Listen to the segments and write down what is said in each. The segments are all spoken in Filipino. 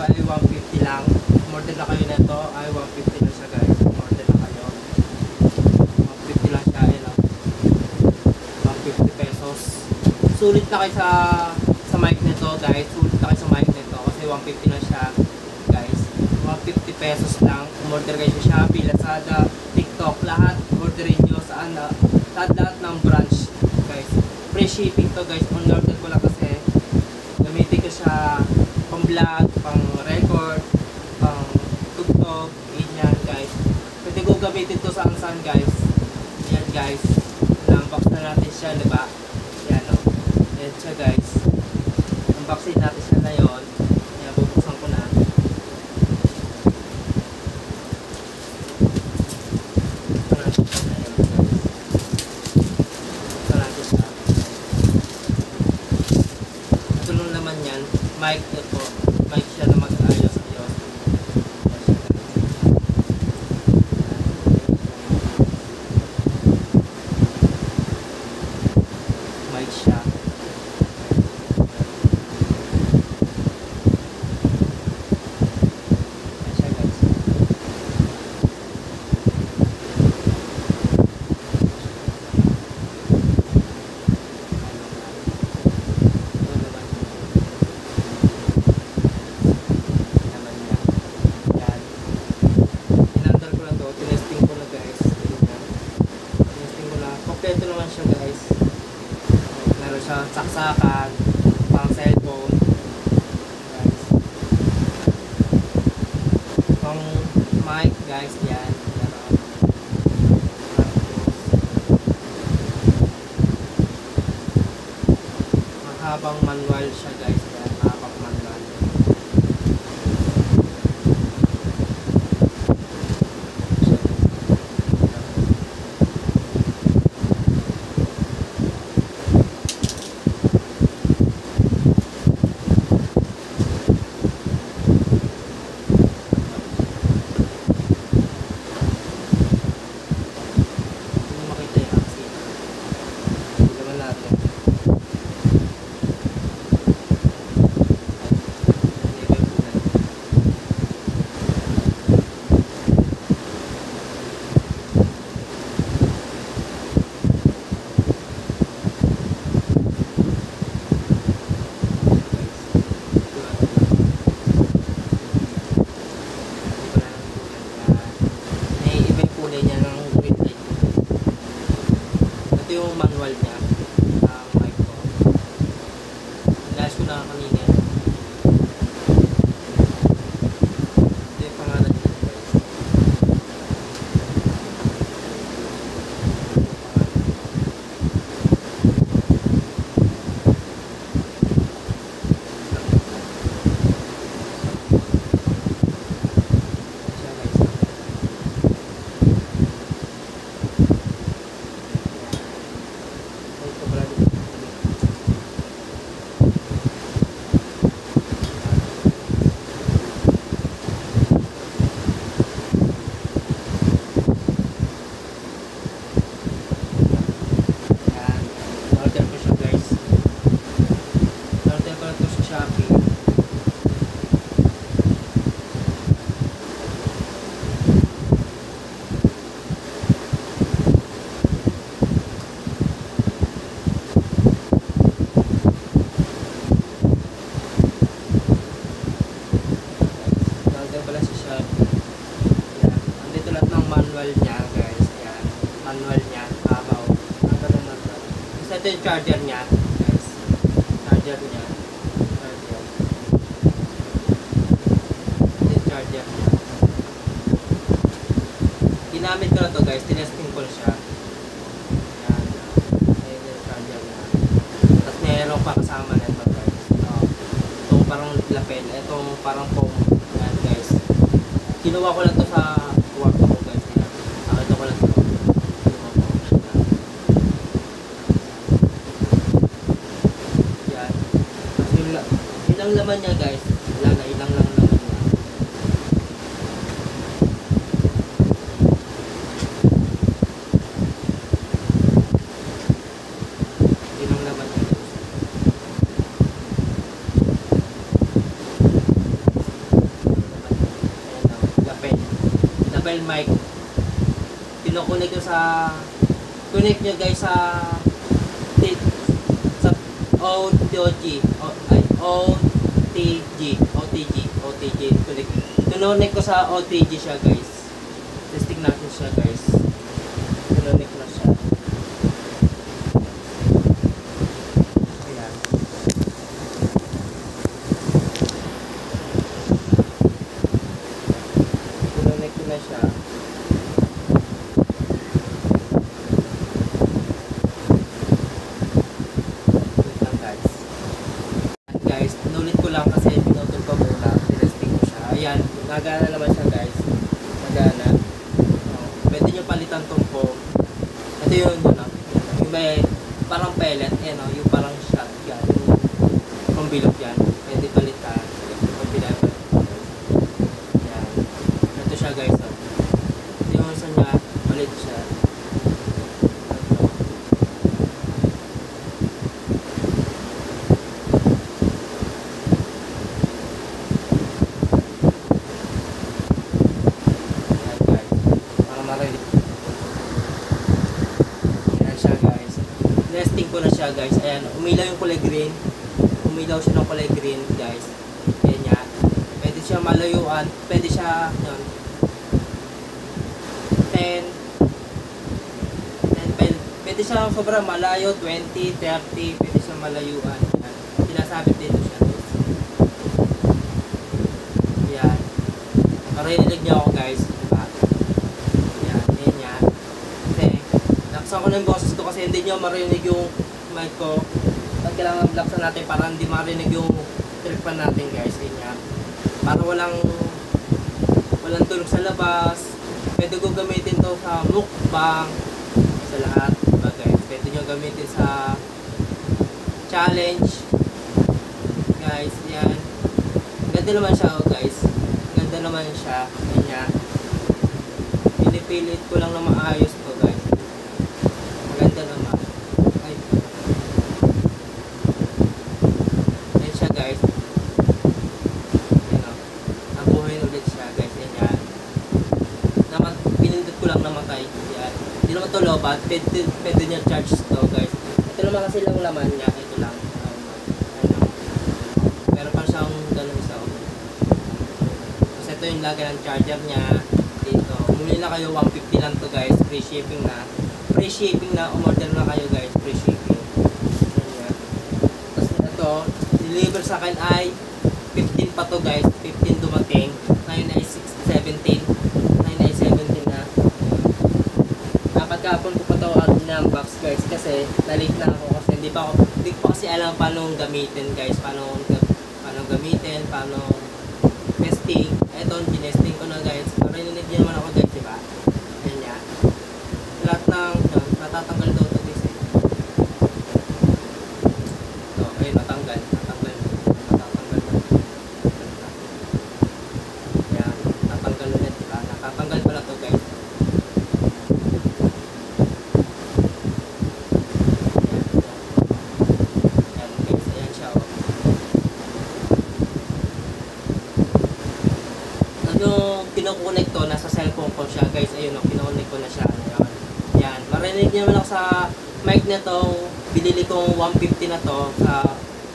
ay 150 lang. Order na kayo nito ay 150 lang siya guys. Order na kayo. 150 lang siya. Ayun, 150 pesos. Sulit na kayo sa mic nito guys. Sulit na kayo sa mic nito kasi 150 lang siya guys. 150 pesos lang. Umorder kayo sa Shopee, Lazada, TikTok, lahat. Orderin nyo saan na lahat ng branch guys. Free shipping to guys. On-order ko lang kasi gamitin ko siya pang vlog, pang record, pang tugtog, ganyan guys. Pwede ko gamitin to saan guys. Yan guys. Na-unbox na natin siya, diba? Yan o. Yan siya guys. Unboxing natin siya na yun. Yan, bubuksan ko na. Mic ito. Mic siya na mag-ayos. Mic siya. Kompleto naman siya guys. Meron siya saksakan, pang cellphone guys. Pang mic guys, yan. Mahabang manual siya guys, yan. Mahabang manual. Ito yung manual niya. Mic ko. Last ko na kanina. Ito yung pangalan niya guys. Manual niya guys, yan. Manual niya, kabaw. Ito yung charger niya guys. Charger niya. Charger. Ito yung charger niya. Ginamit ko na to guys, tinesting ko na siya. Yan. Ayan yung charger niya. Tapos meron pa kasama na ito guys. Itong parang lapel, itong parang foam. Yan guys. Kinuha ko lang to sa kwarto ko guys. Ito ko lang to. Yan. Kasi yun ang laman niya guys. Wala na, ilang lang laman niya. Yun ang laman niya guys. mobile mic. Kinokonek nyo sa, connect nyo guys sa OTG, connect ko sa OTG siya guys. Testing natin siya guys. Connect na siya. Ayan. Connect ko na siya. Guys, nulit ko lang kasi pinutol ko muna. Tinesting ko siya. Ayan, nagana naman siya guys. Nagana. Pwede nyo palitan tong foam. Ito yun, yung may parang pellet. Ayan o, yung parang shotgun. Yung pambilog yan. Pwede palitan. Yung pilitan. Ayan. Ito siya guys. Ito yung isa niya. Palit siya. Testing ko na siya guys. Ayan, umilaw yung kulay green. Umilaw siya ng kulay green guys. Ayan yan. Pwede siya malayuan. Pwede siya yun, 10 pwede siya sobrang malayo, 20, 30. Pwede siya malayuan. Ayan. Sinasabit dito siya guys. Ayan. Marinig niyo ako guys. Diba? Ayan, ayan yan. Naksan ko na yung boses ko kasi hindi nyo marinig yung mic ko. At kailangan blaksan natin para hindi marinig yung tripan natin guys. Yan. Para walang tunog sa labas. Pwede ko gamitin to sa mukbang. Sa lahat. Diba guys? Pwede nyo gamitin sa challenge. Guys, yan. Ganda naman siya oh guys. Ganda naman siya. Yan. Pinipilit ko lang na maayos to guys. Maganda naman. Ay. Yan siya guys. Yan o. Nabuhay ulit siya guys. Yan yan. Pinindot ko lang namatay. Yan. Hindi naman ito lobat. Pwede niya charge to guys. Ito naman kasi lang laman niya. Ito lang. Ano. Pero pa siyang ganun isa. Kasi ito yung lagay ng charger niya. Dito. Bumili na kayo. 150 lang to guys. Free shipping na. Free shipping na, umorder na kayo guys, free shipping. Ayan. Tapos ito, deliver sa akin ay 15 pa to guys, 15 dumating. Ngayon ay 17. Ngayon ay 17 na. Dapat kapon ko pa to unbox guys kasi na-late na ako kasi hindi pa kasi alam paano gamitin guys, paano gamitin, paano testing. Ito, ginesting ko na guys. Marinig niyo naman ako guys, diba? Ayan yan. Lahat ng natatanggal daw ito guys eh. So, ayun, natanggal. Yan, natanggal ulit, diba? Natatanggal pala ito guys. Yan guys, ayan siya oh. Yung kinukunik to, nasa cellphone ko siya guys. Ayun o, kinukunik ko na siya. Ayun. Yan, marinig niyo naman ako sa mic na to. Binili kong 150 na to sa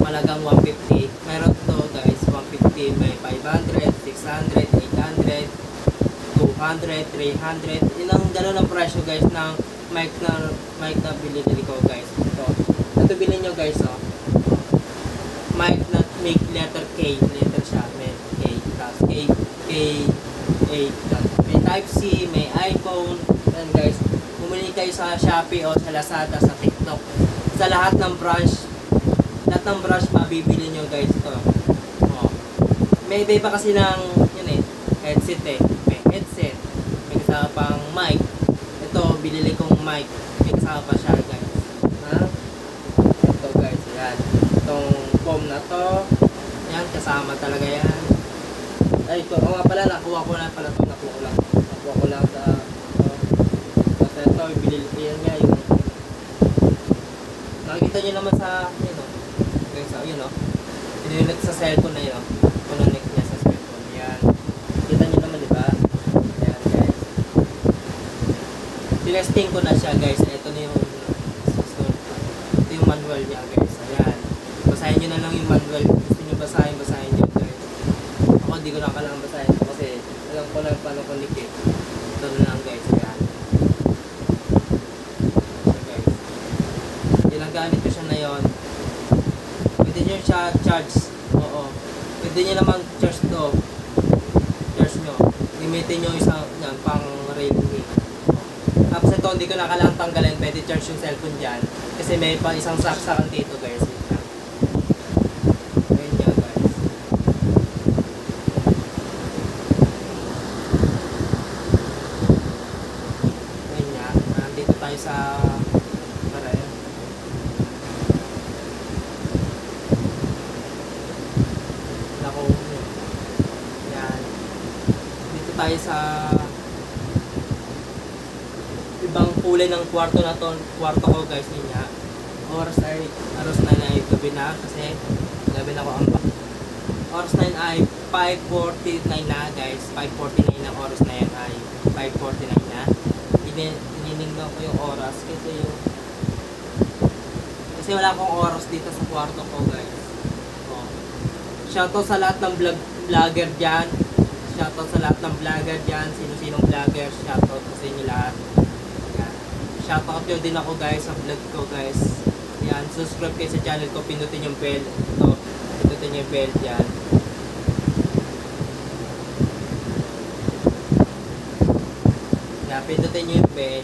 malagang 150. Meron to guys, 150 may 500, 600, 800, 200, 300. Yun ang gano'n ang presyo guys ng mic na binili ko guys. Ito bilhin nyo guys oh. Mic na make letter K, letter siya, may K, tapos K8. May type C, may iPhone. Yan guys. Bumili kayo sa Shopee o sa Lazada, sa TikTok. Sa lahat ng branch mabibili nyo guys ito. Oh. May iba kasi ng yun eh, headset eh. May headset. May kasama pang mic. Ito, binili kong mic. May kasama pa siya guys. Ha? Ito guys, yan. Itong foam na to. Yan, kasama talaga yan. Ay, ito. O nga pala, nakuha ko lang pala ito. Nakuha ko lang sa ito, binili niya yung nakikita nyo naman sa yun o guys, yun o pinunit sa cellphone na yun o pinunit niya sa cellphone yan, kita nyo naman diba yan guys, Tinesting ko na siya guys. Ito na yung ito yung manual niya guys. Ayan. Basahin nyo na lang yung manual. Gusto nyo basahin nyo guys. Ako hindi ko na kailangan basahin ito kasi alam ko lang paano kunikit. Ito na lang guys. Ayan. So guys. Ginagamit ko siya na yun. Pwede nyo siya charge. Oo. Pwede nyo naman charge to. Charge nyo. Gamitin nyo isang yan, pang Realme. Tapos ito, hindi ko na kailangan tanggalin. Pwede charge yung cellphone dyan. Kasi may pa isang saksakan dito guys. Ayan nga guys. Ayan nga. Nandito tayo sa Marayan. Nako. Ayan. Dito tayo sa ibang kulay ng kwarto na to. Kwarto ko guys niya. Oras na ay gabi na kasi gabi na ko ang oras na yun ay 5:49 na guys. 5:49 na oras na yan ay 5:49 na. Ininignan ko yung oras kasi wala akong oras dito sa kwarto ko guys. Oh. Shoutout sa lahat ng vlogger dyan. Shoutout sa lahat ng vlogger dyan. Sino-sinong vlogger. Shoutout sa inyo lahat. Shoutout nyo din ako guys sa vlog ko guys. Yan, subscribe kayo sa channel ko, pindutin yung bell. Ito, pindutin yung bell dyan. Yan, pindutin nyo yung bell.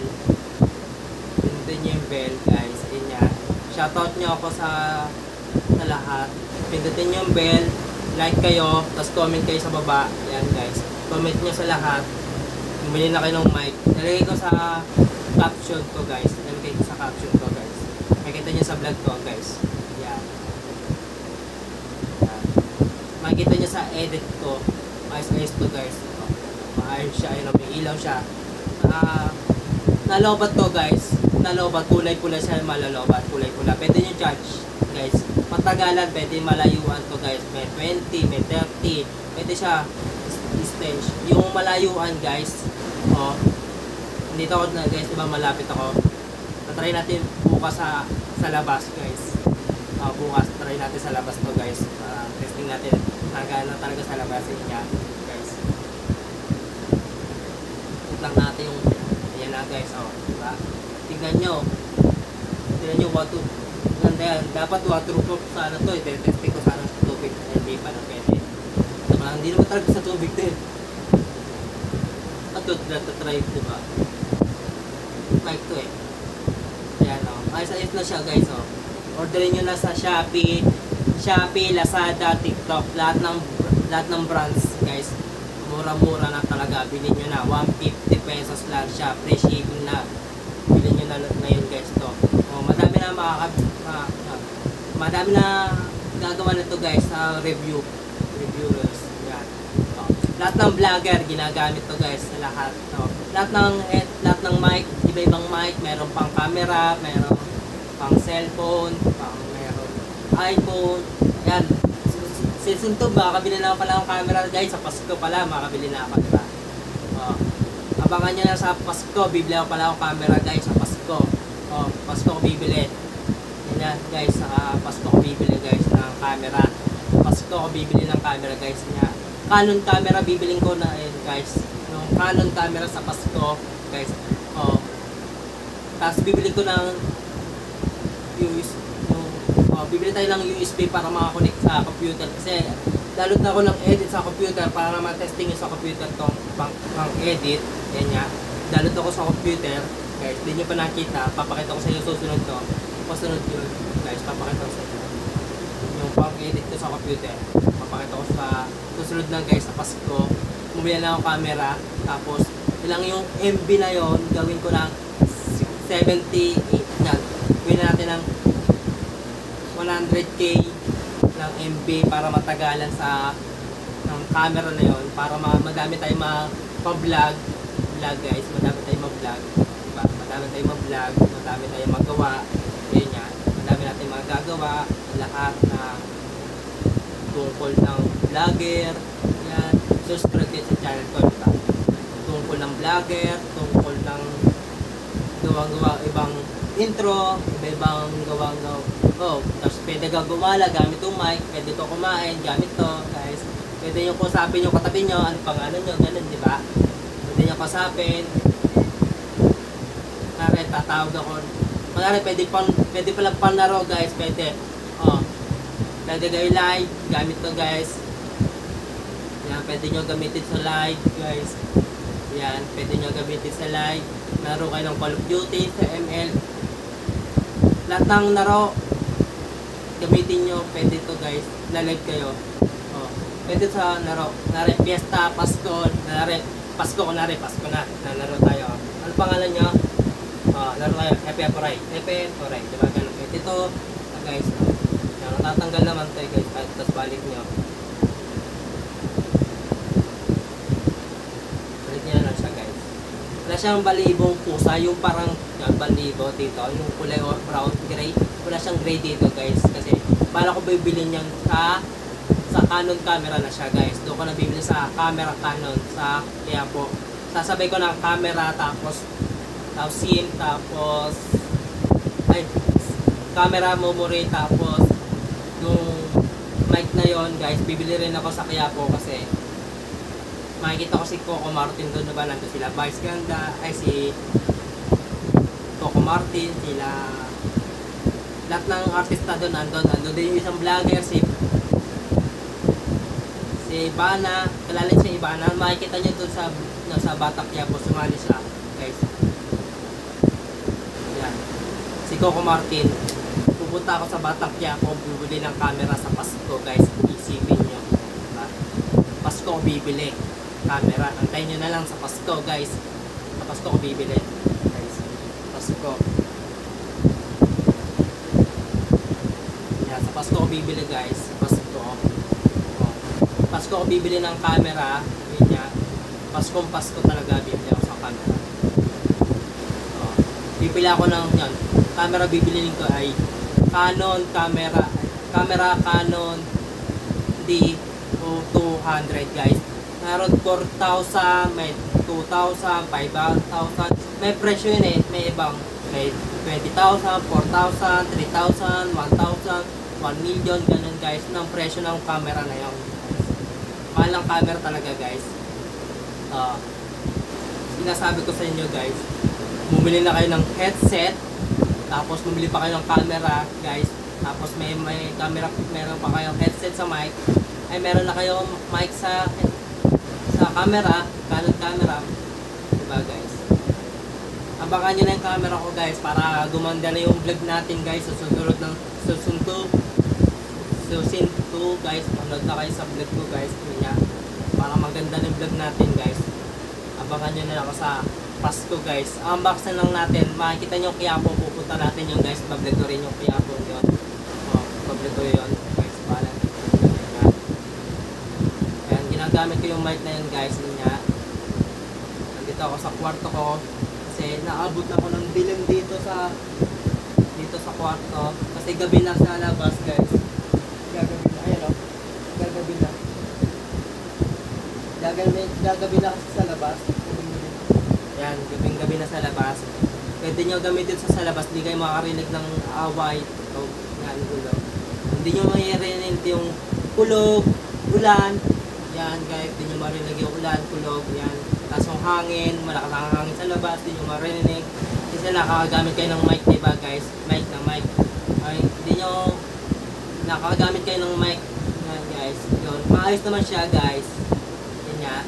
Pindutin nyo yung bell guys. Yan. Shoutout nyo ako sa lahat. Pindutin nyo yung bell. Like kayo, tapos comment kayo sa baba. Yan guys. Comment nyo sa lahat. Bumili na kayo ng mic. Nalagay ko sa caption ko guys. Nalagay ko sa caption ko guys. Makikita nyo sa vlog ko guys. Yan. Yan. Makikita nyo sa edit ko. Ayos to guys. Maayos siya. Ayun, may ilaw siya. Nalobat to guys. Nalobat. Kulay-pula siya. Malalobat. Kulay-pula. Pwede nyo judge guys. Matagalan. Pwede malayuan to guys. May 20. May 30. Pwede siya distance. Yung malayuan guys. Oh. Dito ako na guys, diba malapit ako. Try natin bukas sa labas guys. Bukas try natin sa labas to guys. Testing natin na talaga sa labas niya guys. Put lang natin yung ayan na guys. Diba? Tignan nyo water. Dapat waterproof sana to. Testing ko sana sa tubig. Hindi pa na pwede. Hindi naman talaga sa tubig din. At ito try diba? Mic to eh. Ayan o. Ayos na siya guys o. Orderin nyo na sa Shopee, Lazada, TikTok. Lahat ng brands guys. Mura-mura na talaga. Bilhin nyo na. 150 pesos lang siya. Free shipping na. Bilhin nyo na yun guys to. O, madami na gagawa na to guys sa reviewers. Yan. O, lahat ng vlogger ginagamit to guys sa lahat. O, lahat ng mic, iba-ibang mic, meron pang camera, meron pang cellphone, meron iPhone. Yan. Season 2, makakabili na pala ng camera guys. Sa Pasko pala, makakabili na ako, diba? Abangan nyo na sa Pasko, bibili ako pala ng camera guys sa Pasko. Pasko ko bibili. Yan guys, sa Pasko ko bibili guys ng camera. Pasko ko bibili ng camera guys. Canon camera bibiling ko na guys. Yung Canon camera sa Pasko guys. Tapos bibili ko ng bibili tayo ng USB para makakonect sa computer kasi dalot na ako ng edit sa computer para ma-testing sa computer tong pang edit. Yan nga. Dalot ako sa computer guys. Hindi nyo pa nakita. Papakita ko sa inyo susunod to. Pasunod yun guys. Papakita ko sa inyo yung pang edit ko sa computer. Papakita ko sa susunod na guys sa Pasko. Bumili na ako camera. Tapos ilang yung MB na yon gawin ko ng 78 na. Gawin na natin ng 100k ng MB para matagalan sa ng camera na yon para madami tayong ma-vlog guys, madami tayong ma-vlog, diba? Madami tayong ma-vlog, madami tayong magawa. Yan yan, madami natin magagawa lahat na tungkol ng vlogger. Yan, subscribe din sa channel ko, diba? Tungkol ng vlogger, tungkol ng gawa ibang intro, iba-ibang tapos pwede ka gumala gamit yung mic, pwede ko kumain gamit to, guys. Pwede nyo kusapin yung katabi nyo, ano pangalan nyo, ganun, di ba? Pwede nyo kusapin. Kunwari, tatawag ako. Kunwari, pwede palang panlaro, guys, pwede. Pwede kayo live, gamit to, guys. Yan, pwede nyo gamitin sa live, guys. Yan, pwede nyo gamitin sa live. Laro kayo ng Call of Duty, sa ML. Lahat ng laro, gamitin nyo, pwede to, guys. Lalive kayo. Pwede sa laro. Kunwari, Fiesta, Pasko. Kunwari, Pasko na. Nalaro tayo. Ano pangalan nyo? Laro kayo. FM Foray. Diba, ganun. Pwede to, guys. Yan, natatanggal naman to, guys. Tapos balik nyo. Lang siya, guys. Wala siyang balibong pusa, yung parang yan, balibo dito, yung kulay or brown, gray. Wala siyang gray dito, guys, kasi bala ko bibilin yan sa Canon camera na siya, guys. Doon ko na bibili sa camera Canon, kaya po sasabay ko ng camera, tapos SIM, tapos camera memory, tapos yung mic na yon, guys. Bibili rin ako sa Quiapo kasi makikita ko si Coco Martin doon, diba? Nandun sila Vice Ganda, si Coco Martin, sila lahat ng artista doon nandun din yung isang vlogger, si Ivana, kilala si Ivana, makikita nyo doon sa Batak Quiapo, sumali siya, guys. Yan, si Coco Martin. Pupunta ako sa Batak Quiapo, bibili ng camera sa Pasko, guys. Isipin nyo, diba? Pasko bibili camera. Antayin nyo na lang sa Pasko, guys. Sa Pasko ko bibili, guys. Pasko. Yan, sa Pasko ko bibili, guys. Pasko. Pasko ko bibili ng camera. Yun niya. Pasko talaga bibili ako sa camera. Bibili ako ng yan. Camera bibiliin ko ay Canon camera Canon D200, guys. Meron 4,000, may 2,000, 5,000. May presyo yun eh. May ibang, may 20,000, 4,000, 3,000, 1,000, 1 million, ganun, guys. Ng presyo ng camera na yun. Mahal ng camera talaga, guys. Sinasabi ko sa inyo, guys. Bumili na kayo ng headset. Tapos bumili pa kayo ng camera, guys. Tapos may camera, meron pa kayong headset sa mic. Ay meron na kayong mic sa camera, Canon camera, diba, guys? Abangan nyo na yung camera ko, guys, para gumanda na yung vlog natin, guys, sa susunod ng Susun 2, guys. Manood na kayo sa vlog ko, guys, niya, para maganda na yung vlog natin, guys. Abangan nyo na ako sa Pasko, guys. Unbox na lang natin, makikita nyo yung Quiapo, pupunta natin yung, guys, pablik ko rin yung Quiapo yun. Pablik ko yun, guys, pala. Gamit ko yung mic na yun, guys. Nandito ako sa kwarto ko kasi naabot na ako ng dilim dito sa kwarto kasi gabi na sa labas, guys. Gagabi na, ayun o, gagabi na kasi sa labas. Yan, gabi na sa labas. Pwede nyo gamitin sa labas, hindi kayo makarinig ng away o yan, gulo. Hindi nyo maririnig yung kulog, ulan. Yan, guys, di nyo marinig yung ulan, kulog, yan. Tapos yung hangin, malakas ang hangin sa labas, di nyo marinig. Kasi nakakagamit kayo ng mic, diba, guys? Mic. Ay, di nyo nakakagamit kayo ng mic. Yan, guys. Yun, maayos naman siya, guys. Yan nga.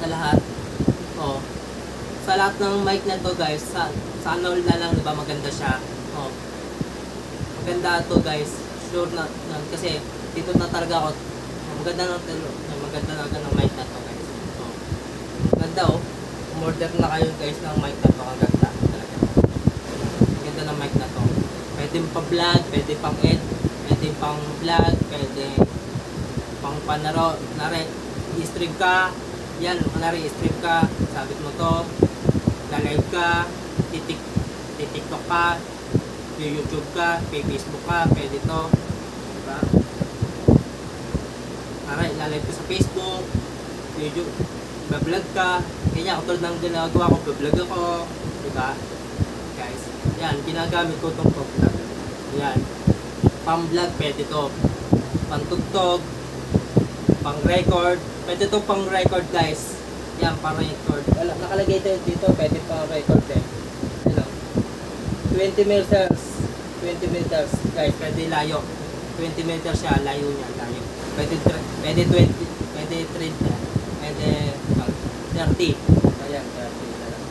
Sa lahat. Sa lahat ng mic na to, guys, sa ano na lang, diba, maganda siya. Maganda to, guys. Sure na kasi dito na talaga ako. Maganda ng mic na to, guys. Ganda, umorder na kayo, guys, ng mic na to. Ang ganda talaga. Ganda ng mic na to. Pwede pa vlog, pwede pang pwede pang vlog, pwede pang panaro. I-stream ka. Yan, i-stream ka. Sabit mo to. Live ka. TikTok ka. YouTube ka. Facebook ka. Pwede to. Diba? Ilalike ko sa Facebook, YouTube, bablog ka. Kanya, katulad ng ginagawa ko, bablog ako. Diba? Guys, yan, ginagamit ko itong pang-vlog. Yan, pang-vlog, pwede to. Pang-tugtog, pang-record, pwede to pang-record guys. Yan, pang-record. Nakalagay tayo dito, pwede pang-record eh. Ano, 20 meters, 20 meters, guys, pwede layo. 20 meters siya, layo niya, layo. Pwede 20, pwede 30, pwede 30. Ayan, 30 na lang.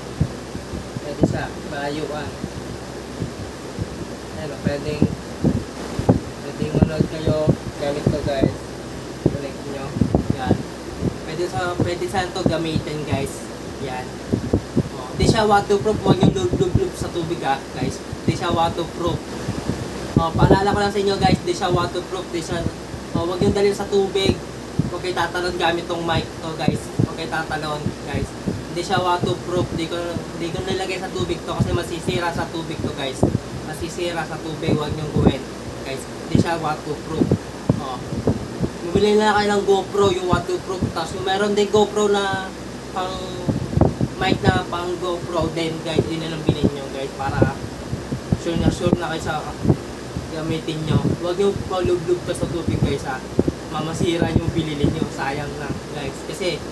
Pwede siya, malayuan. Ayan, pwedeng manood kayo, gamit to guys. Connect nyo. Yan. Pwede saan to gamitin guys. Yan. Oh, di siya waterproof, huwag yung lub sa tubig guys. Di siya waterproof. Oh, paalala ko lang sa inyo guys, di siya waterproof, di siya, huwag yung dalhin sa tubig. Huwag kayo tatalon gamit tong mic to guys. Huwag kayo tatalon guys. Hindi siya waterproof, di ko nilagay sa tubig to kasi masisira sa tubig to guys. Masisira sa tubig, huwag niyong gawin guys. Hindi siya waterproof. Oh. Bumili na kayo ng GoPro, yung waterproof. Tapos yung meron din GoPro na pang mic na pang GoPro din guys. Hindi na lang bilhin nyo guys para sure na kayo sa gamitin nyo. Huwag nyo palublog pa sa tubig guys mamasira yung bilili nyo. Sayang lang guys. Kasi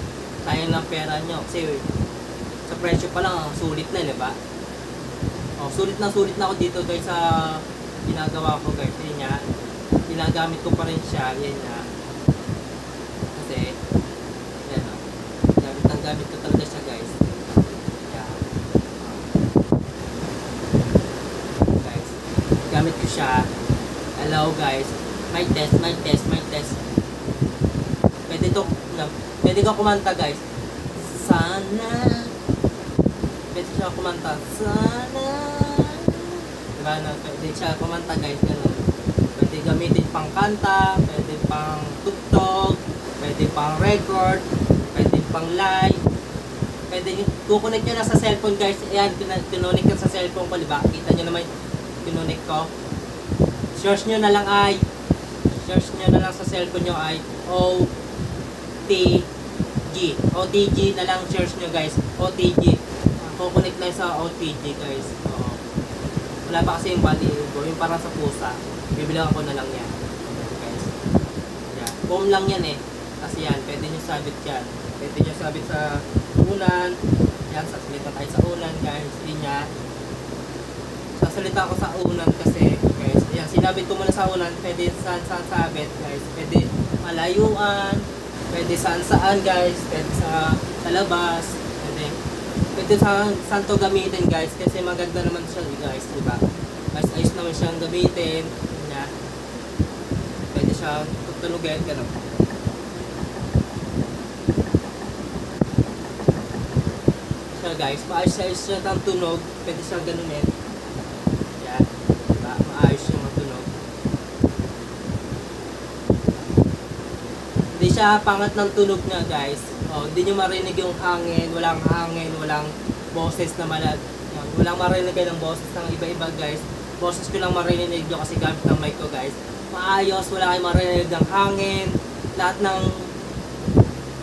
sayang lang pera nyo. Kasi sa presyo pa lang sulit na, diba? Oh, sulit na ako dito guys sa ginagawa ko guys. Yan nga. Ginagamit ko pa rin siya. Yan nga. Kasi yan gamit ko talaga siya guys. Yan. Guys. Gamit ko siya. Hello guys. Mic test. Pwede ka kumanta guys. Sana. Pwede siya kumanta. Sana. Diba na? Pwede siya kumanta guys. Ganun. Pwede gamitin pang kanta. Pwede pang tugtog. Pwede pang record. Pwede pang live. Pwede kukunik nyo na sa cellphone guys. Ayan, kinunik ko sa cellphone ko. Diba? Kita nyo naman kinunik ko. Search nyo na lang sa cellphone nyo ay OTG na lang search nyo guys. OTG. Kukunik lang sa OTG guys. Oo. Wala pa kasi yung body yung parang sa pusa. Bibilangan ko na lang yan. Guys. Yan. Foam lang yan eh. Kasi yan, pwede nyo sabit yan. Pwede nyo sabit sa unan. Yan, sasalita tayo sa unan guys. Yan. Sasalita ko sa unan kasi guys. Yan, sinabit ko muna sa unan. Pwede saan sabit guys. Pwede malayuan. Pwede saan guys. Pwede sa labas. Pwede saan to gamitin guys. Kasi maganda naman siya guys. Diba? Mas ayos naman siyang gamitin. Yan. Pwede siya tutulugin. Ganun. Siya guys. Maayos siya ng tunog. Pwede siya ganunin. Yan. Diba? Maayos siya matunog. Hindi siya pangat ng tunog niya guys. Oh, hindi nyo marinig yung hangin, walang boses na malag. Yan, walang marinig kayo ng boses ng iba-iba guys. Boses ko lang marinig nyo kasi gamit ng mic ko guys. Maayos, wala kayong marinig ng hangin.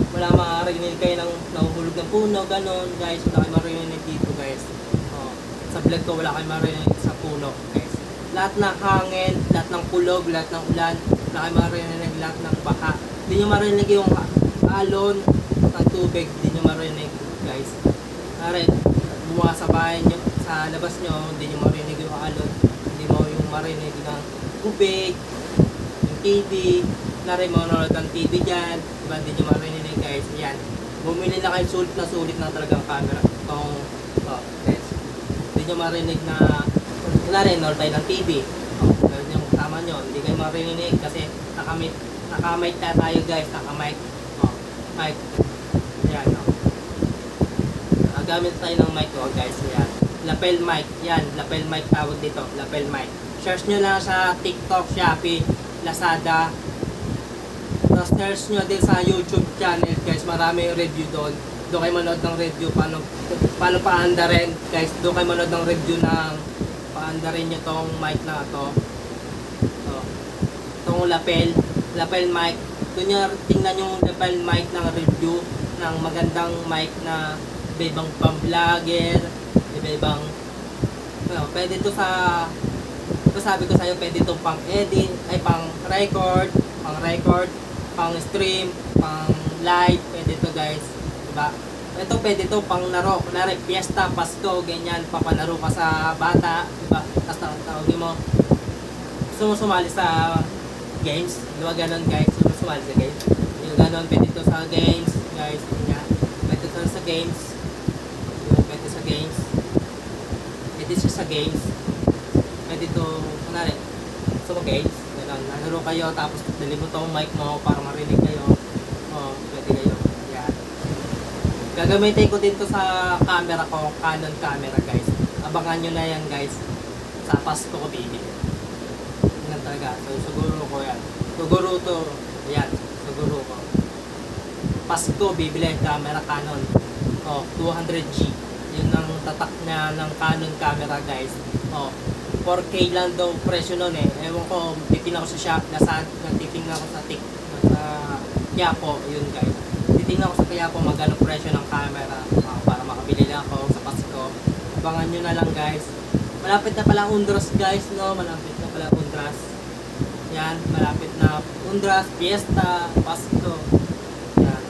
Wala marinig kayo ng nahuhulog ng puno, ganon guys. Wala kayong marinig dito guys. Oh, sa vlog ko wala kayong marinig sa puno guys. Lahat ng hangin, lahat ng kulog, lahat ng ulan, wala kayong marinig, lahat ng baha. Hindi nyo marinig yung alon ng tubig, hindi nyo marinig guys. Bumuha sa bahay nyo, sa labas nyo, hindi nyo marinig yung alon, hindi mo yung marinig ng tubig, yung TV, manonood ng TV dyan, diba, hindi nyo marinig guys. Yan, bumili na kayo, sulit na talagang camera itong guys. Hindi nyo marinig na nanonood tayo ng TV, ganun yung kasama nyo, hindi kayo marinig kasi nakamike tayo guys, nakamike mic. Yan, gamit tayo ng mic guys. Yan. Lapel mic. Yan, lapel mic tawag dito. Lapel mic. Search nyo lang sa TikTok, Shopee, Lazada. Tapos search nyo din sa YouTube channel guys. Marami yung review doon. Doon kayo manood ng review paano paandarin guys. Doon kayo manood ng review ng paandarin nyo tong mic na to. Itong lapel mic. Doon nyo tingnan yung lapel mic ng review ng magandang mic na ibang pang-vlogger, iba-ibang, pwede to sa, sabi ko sa'yo, pwede to pang edit, ay pang record, pang stream, pang live, pwede to guys, diba? Ito pwede to pang laro, kunwari fiesta, Pasko, ganyan, papalaro ka sa bata, diba? Tapos tawagin mo, sumali sa games, diba ganon guys, sumali sa games, yung ganon, pwede to sa games, guys, ganyan, pwede to sa games, diba? Pwede sa games, pwede siya sa games, pwede to, kunwari, sa games, ganon, nalaro kayo, tapos dali mo tong mic mo para marinig kayo, pwede kayo, yan. Gagamitin ko din to sa camera ko, Canon camera guys. Abangan nyo na yan guys. Sa Pasko ko bibili. Yan talaga. So siguro ko yan. Siguro to. Yan. Siguro ko. Pasko bibili camera Canon. 200G. Yun ang tatak na ng Canon camera guys. 4K lang daw presyo nun eh. Ewan ko, titingnan ko sa shop. Titingnan ko sa sa Quiapo. Yun guys. Titingnan ko sa Quiapo magkano presyo ng camera para makabili lang ako sa Pasko. Abangan nyo na lang guys. Malapit na pala Undras guys, no? Malapit na pala Undras. Yan, malapit na Undras, Fiesta, Pasko. Yan.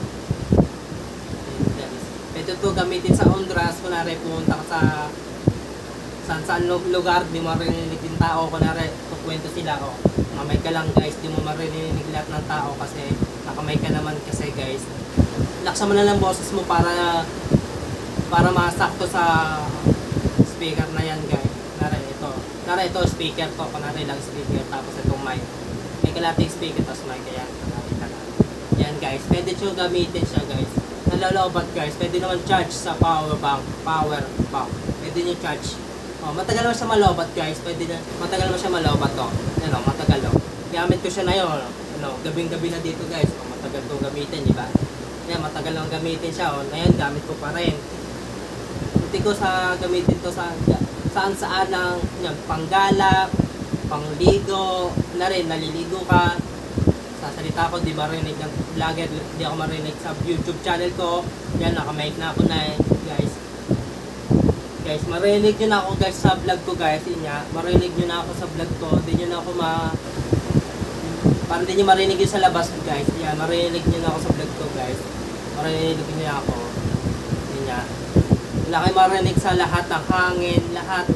Pwede ito gamitin sa Undras. Kunwari pumunta ka sa saan lugar, di mo marinig yung tao. Kunwari, kukwento sila, mamay ka lang guys, di mo marinig lahat ng tao kasi nakamay ka naman kasi guys. Laksan mo na lang boses mo para masakto sa speaker na yan guys. Nara ito speaker to, kunwari lang speaker tapos itong mic. May kalating speaker tapos mic kaya yan guys. Pwede siya gamitin siya guys. Nalalobat guys. Pwede naman charge sa power bank. Pwede nyo charge. Matagal naman siya malobat guys. Matagal naman siya malobat to. Matagal to. Gamit ko siya na yun. Gabing-gabi na dito guys. Matagal itong gamitin, di ba? Yan, matagal lang gamitin siya. Ngayon, gamit ko pa rin. Hindi ko sa gamitin to sa saan lang. Yan, panggala, pangligo. Na rin, naliligo ka. Sasalita ko, di marinig ng vlogger. Di ako marinig sa YouTube channel ko. Yan, nakamake na ako na guys. Guys, marinig nyo na ako guys sa vlog ko guys. Marinig nyo na ako sa vlog ko. Di nyo na ako parang di nyo marinig yun sa labas guys. Yan, marinig nyo na ako sa vlog ko guys. Marinig nyo na ako. Yan. Wala kayo marinig sa lahat ng hangin, lahat.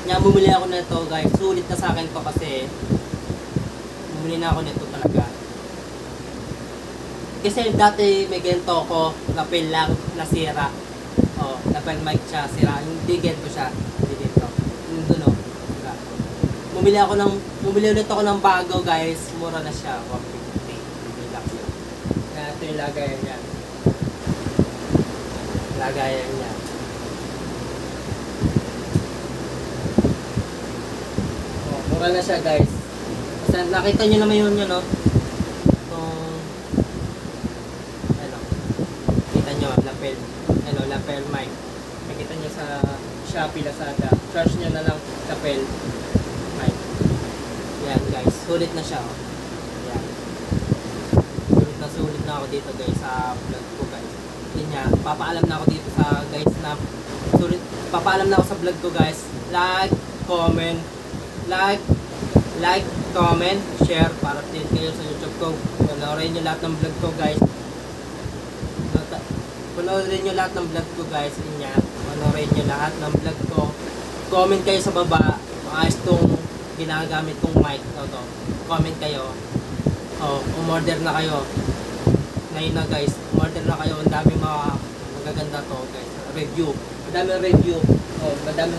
Yan, bumili ako nito guys. Sulit na sa akin to kasi bumili na ako nito talaga. Kasi dati may ganito ako, lapel lang, nasira. Lapel mic siya, sira. Hindi ganito siya. Hindi ganito. Doon o. Bumili ulit ako ng bago guys. Mura na siya. 150. Hindi lang yun. Ito yung lagayan niya. Lagayan niya. Mura na siya guys. Kasi nakita nyo naman yun no? Kita nyo, lapel mic. Nakita nyo sa Shopee, Lazada. Charge nyo na lang lapel mic. Yan guys, sulit na siya. Yan. Sulit na ako dito guys sa vlog ko guys. Yan nga, papaalam na ako dito sa guys na papaalam na ako sa vlog ko guys. Like, comment, share para din kayo sa YouTube ko. Panoorin nyo lahat ng vlog ko guys. Panoorin nyo lahat ng vlog ko guys. Panoorin nyo lahat ng vlog ko. Comment kayo sa baba. Maayos tong ginagamit kong mic. Comment kayo. Umorder na kayo. Ngayon na guys. Umorder na kayo. Ang dami magaganda to guys. Review. Madaming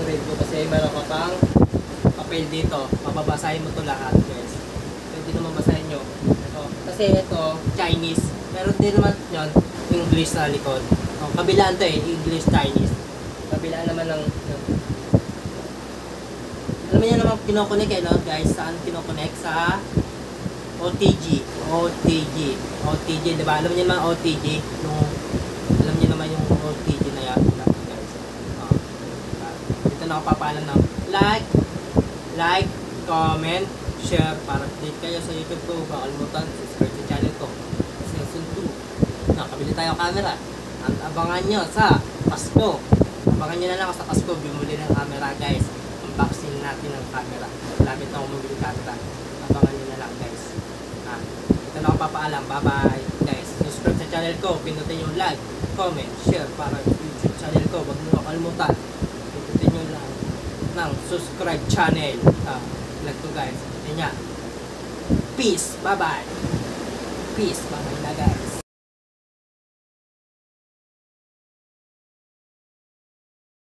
review kasi meron ka pang papel dito. Mababasahin mo to lahat guys. Pwede naman basahin nyo. Kasi ito Chinese. Meron din naman yun English sa likod. Kabilaan to English, Chinese. Kabilaan naman ng alam niyo naman kinokonek guys. Saan kinokonek? Sa OTG, diba? Alam niyo naman OTG. Alam niyo naman yung OTG na yan guys. Dito na ako papaalam ng like, comment, share para update kayo sa YouTube ko. Baka kalimutan, subscribe sa channel ko. Season 2. Nakabili tayo camera. At abangan nyo sa Pasko. Abangan nyo na lang ako sa Costco, bumuli ng camera guys. Unboxing natin ng camera. Malapit na ako bumili camera. Abangan nyo na lang guys. Ito na ako papaalam. Bye bye guys. Subscribe sa channel ko. Pindutin yung like, comment, share para sa YouTube channel ko. Huwag nyo kalimutan. Pindutin nyo lang ng subscribe channel. Like to guys. Yan yan. Peace. Bye bye. Peace. Bye bye na guys.